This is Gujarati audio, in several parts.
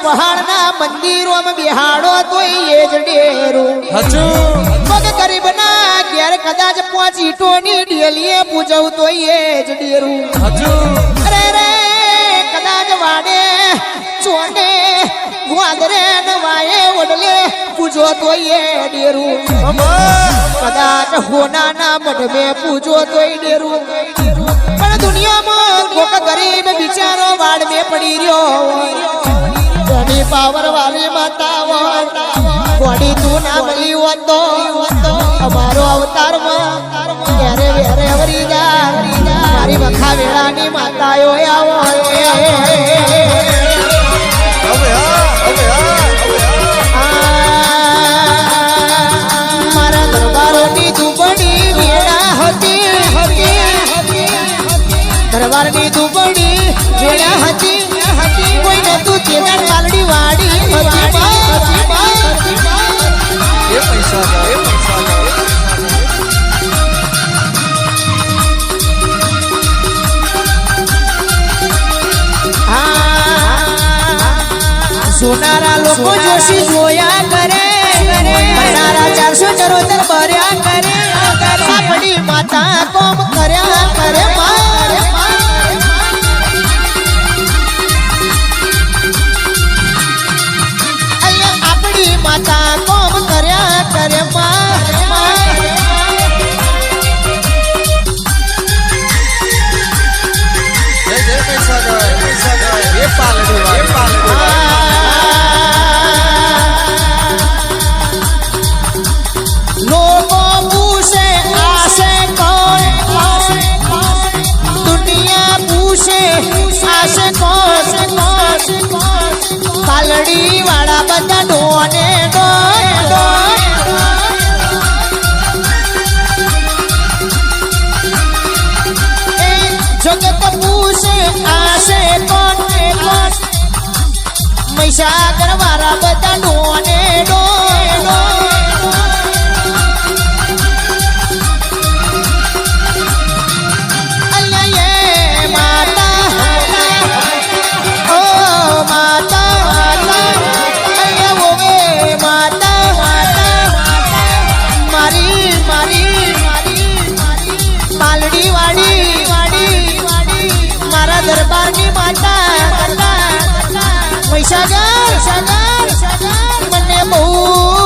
પહાડના મંદિરોમાં બિહાડો તો એ જ ડેરું પગ ગરીબના ઘેર કદાચ 5 ઈંટોની ડેલીએ પૂજવ તો એ જ ડેરું અરે રે કદાચ વાડે ચોને વાદરે નવાએ વડલે પૂજો તો એ ડેરું કદાચ હોનાના મઢમે પૂજો તો એ ડેરું પણ દુનિયામાં કોક ગરીબ બિચારો વાડ મે પડી રહ્યો ઘણી પાવર વાળી માતા ગોડી તું ના મળી હોત તો અમારો અવતારમાં ક્યારે વેરે વરી જા મારી વખા વેળાની માતાઓ આવો મારા દરબારોની દુબળી વેળા હતી દરબારની દુબળી વેળા હતી કોઈ નતું તેદાર પાલડી વાડી સોનારા લોકો જોશી જોયા કરે મનારા 474 ભર્યા કરે આપણી માતા કોમ કર્યા કરે આપણી માતા કોમ કર્યા કરે લોકો પૂછે આશે કોણ દુનિયા પૂછે આશે કોણ પાલડી વાળા બધા ડોને જગત પૂછે આશે કોણ મહીસાગર વાળા બધા ડોને દરબારની માતા મહીસાગર મને બહુ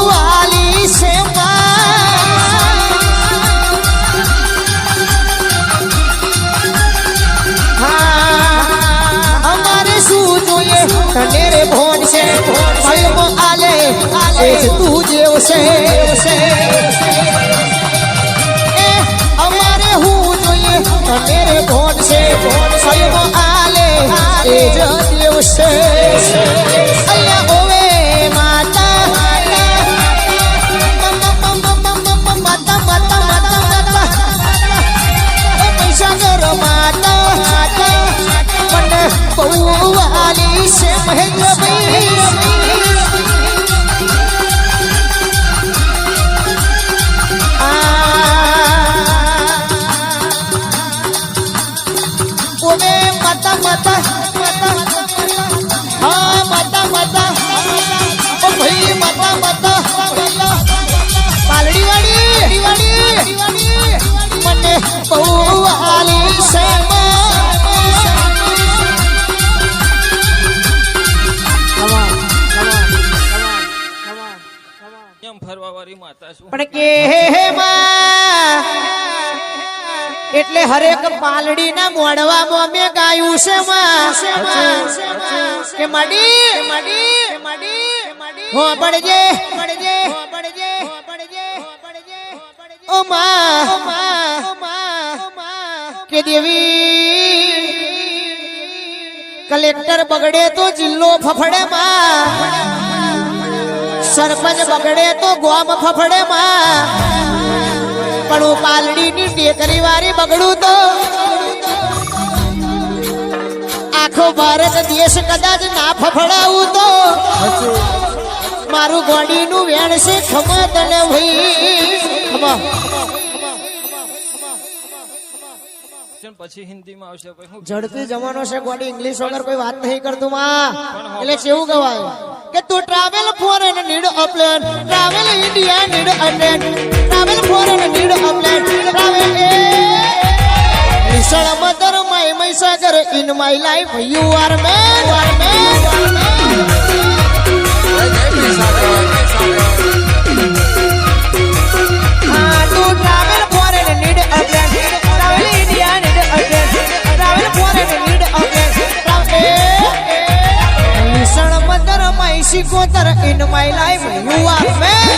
વાલી છે અમારે શું જોઈએ તને રે ભોન છે આલે તું જેવ છે અમારે હું જોઈએ તને રે ભોન છે આલે એ જ દેવ છે અલ્યા ઓવે માતા મહીસાગર માતા મને બહુ વાલી છે મહેન્દ્રભાઈ ઓવે માતા માતા હા માતા માતા ઓ ભાઈ માતા માતા પાલડી વાડી મને બહુ વાલી છે એમ ફરવા વાળી માતા શું પણ કે એટલે હરેક પાલડી ના મોડવામાં મેં ગાયું છે કે મડી હો પડજે ઓ કે દેવી કલેક્ટર બગડે તો જિલ્લો ફફડે સરપંચ બગડે તો ગોમ ફફડે પણ હું પાલડીની ટેકરી વાળી બગડું તો આખો ભારત દેશ કદાચ ના ફફડાવું તો મારું ગોડીનું વેણ છે ખમા તને ભાઈ આવશે ને પછી હિન્દીમાં આવશે પછી હું ઝડપી જમાનો છે ગોડી ઇંગ્લિશ વગર કોઈ વાત નહીં કરતું માં એટલે કેવું કહેવાય કે to travel foreign need a plane travel India need a plane travel foreign need a plane travel Vishal mother my Mahisagar in my life you are man to travel foreign need a plane travel India need a plane travel foreign need a plane Vishal mother my Shikotar in my life you are man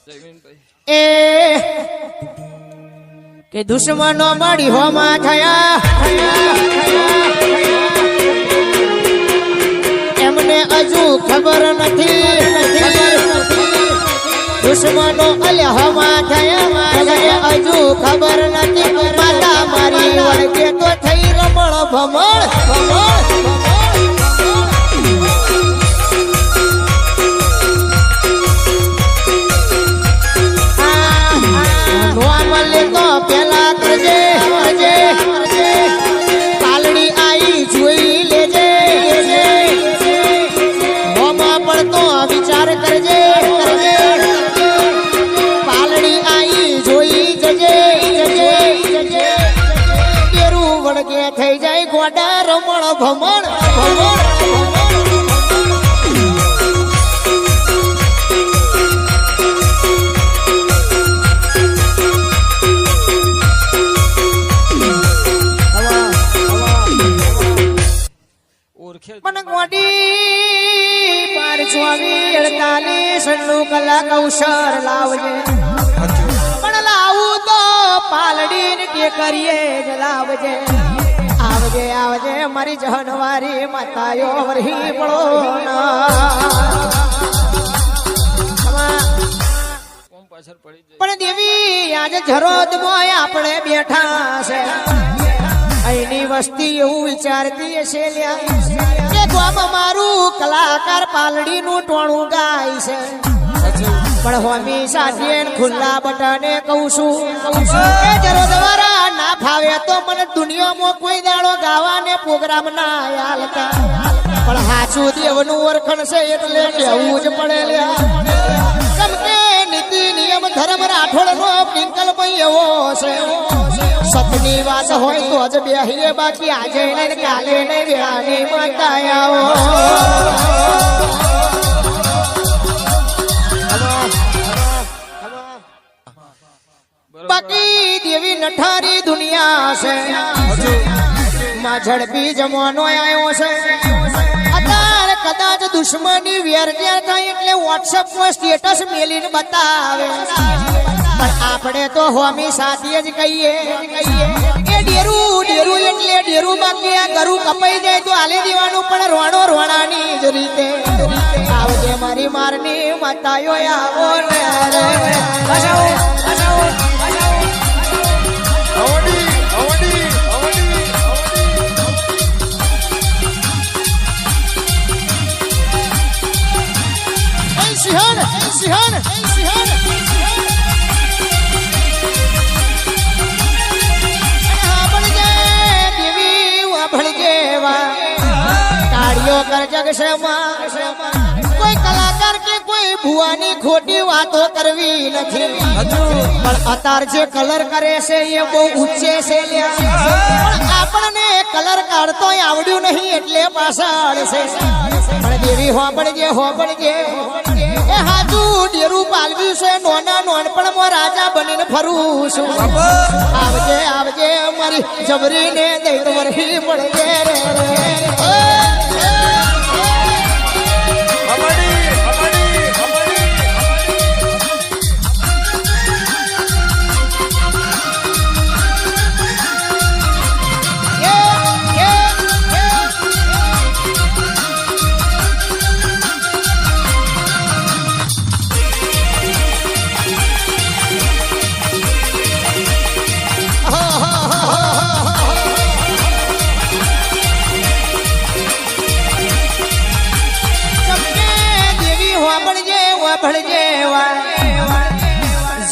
જયવીનભાઈ કે દુશ્મનો મળી હોમાં થયા એમને હજુ ખબર નથી દુશ્મનો અલ્યાહમાં થયા હજુ ખબર નથી માતા મારી વળગે તો થઈ રમણ ભમણ પેલા કરજે પાલડી આઈ જોઈ લેજે હોમાં પડતો વિચાર કરજે પાલડી આઈ જોઈ જજે તેરું વળગે થઈ જાય ગોડા રમણ ભમણ ઓળખે જ મને ગોડી 548 નું કલાક અવસર લાવજે પણ લાવું તો પાલડી ને કે કરીએ જ લાવજે આવજે મારી જહનવારી માતાયો વરહી પડો કોમ પાછળ પડી જાય પણ દેવી આજે જરોદ મોય આપણે બેઠા છે અહીંની વસ્તી એવું વિચારતી હશે લ્યા કે ગામ મારું કલાકાર પાલડી નું ટોણું ગાય છે પણ હોમી સાધીએ ખુલ્લા બટને કહું છું કે જરો દ્વારા ના ફાવે તો મને દુનિયામાં કોઈ દાડો ગાવાને પ્રોગ્રામ ના આલતા પણ હાચું દેવનું ઓળખણ છે એટલે લેવું જ પડે લ્યા કેમ કે નીતિ નિયમ ધર્મ રાઠોડ નો પિંકલ ભાઈ એવો છે સતની વાત હોય તો જ બેહીએ બાકી આજે નહીં કાલે નહીં વેળાની માતા આવો બાકી દેવી નઠારી દુનિયા છે માં ઝડપી જમાનો આવ્યો છે અત્યારે કદાચ દુશ્મની વેર થાય એટલે વોટ્સએપ માં સ્ટેટસ મેલીને બતાવે પણ આપણે તો હોમી સાથે જ કહીએ એ ડેરું એટલે ડેરું બાકી આ ગરું કપાઈ જાય તો આલે દેવાનું પણ રોણો રોણાની જ રીતે આવજે મારી મારની માતાયો આવો ને સિંહણ તાળીઓ કર જગશમાં કોઈ કલાકાર કે કોઈ ભુવાની ખોટી વાતો કરવી નથી પણ અતાર જે કલર કરે છે એ બહુ ઊંચે છે પણ આપણને કલર કાઢતો આવડ્યું નહીં એટલે પાછળ છે પણ દેવી હોબળજે એ હાજુ ડેરું પાલવ્યું છે નોના નોનપણમાં રાજા બનીને ફરું છું આવજે મારી જબરીને દૈર વરહી પડજે રે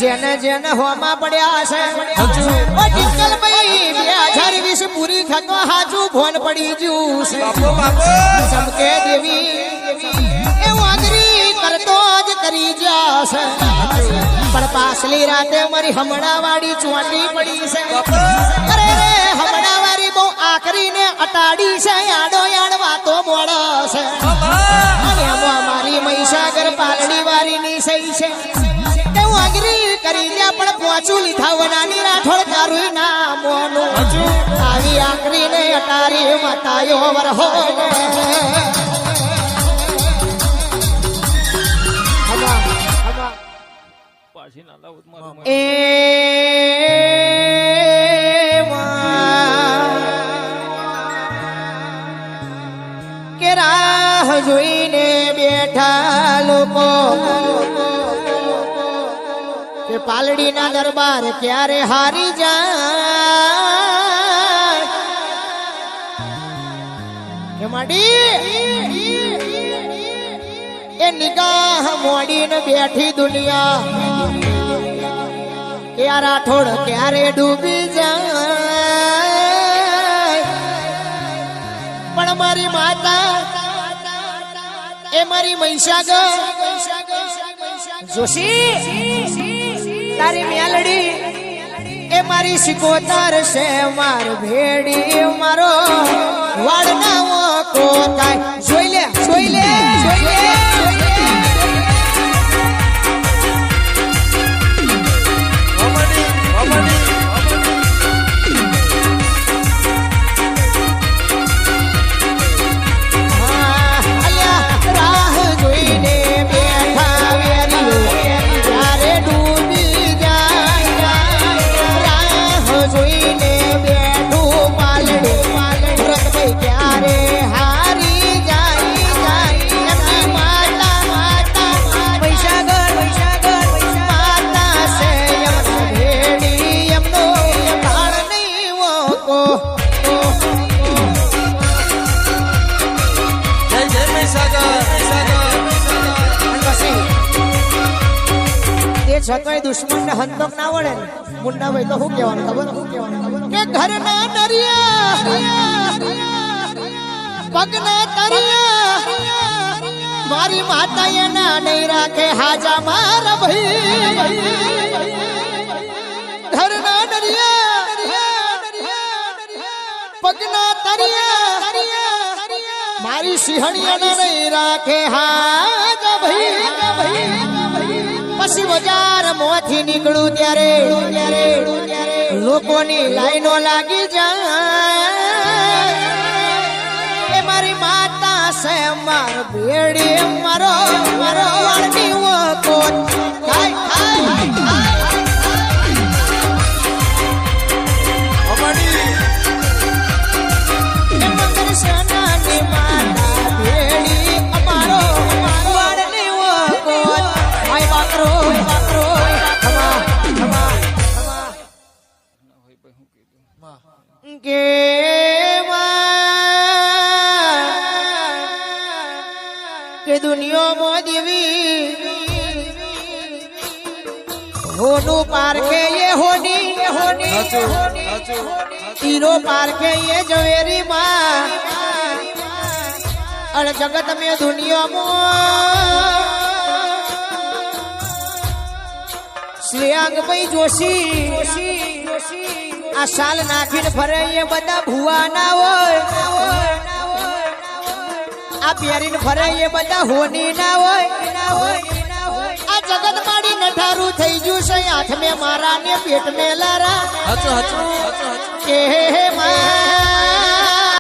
જેને જેને હોમાં પડ્યા છે ઓ ટિંકલભાઈ 2020 પૂરી થતો હાજુ ભોન પડી ગયું છે ચમકે દેવી એ વાંદરી કરતો જ કરી જશે પણ પાછલી રાતે મારી હમણાં વાળી ચોંટી પડી છે અરે રે હમણાં વાળી બહુ આકરીને અટાડી છે આડો યાડ વાતો મોડો છે અને એમાં મારી મહીસાગર પાલડી વાળીની સહી છે તે વાંગરી કરી લે પણ પોચું લીધા વનાની રાઠોડ કારુઈ ના મોનું આવી આકરીને અટારી માતાયો વરહો પાછી ના લાવું તો મારું એ કે રાહ જોઈને બેઠા લોકો કે પાલડીના દરબાર ક્યારે હારી જાય કે માડી એ નિગાહ મોડીને બેઠી દુનિયા કે આ રાઠોડ ક્યારે ડૂબી જાય પણ મારી માતા એ મારી મહીસાગર જોશી તારી મેલડી એ મારી સિકોતર છે માર ભેડી મારો વાડનાવો કોતાય જોઈ લે જોઈ લે જોઈ લે છતાંય દુશ્મન ને હંતક ના વળે મુંડા ભાઈ તો શું કહેવાનું ખબર કે ઘરના નરિયા પગના તરિયા મારી માતા એના નહીં રાખે હાજા મારા ભાઈ ઘરના નરિયા પગના તરિયા મારી સિંહણિયાને નહીં રાખે હાજા ભાઈ પછી બજાર મોથી નીકળું ત્યારે લોકોની લાઈનો લાગી જાય એ મારી માતા છે માર ભેડી મારો મારો વાળની કોટ કે દુનિયામાં દેવી હોનું પારકે ये होनी तीरो पारके ये जवेरी माँ अरे जगत में दुनिया में श्रेयांग भाई जोशी आ साल नाखीन फरे ये बदा भुआ ना होय आ प्यारीन फरे ये बदा होनी ना होय आ जगत माड़ी नठारू થઈ ગયું છે હાથ में मारा ने पेट में लारा के मां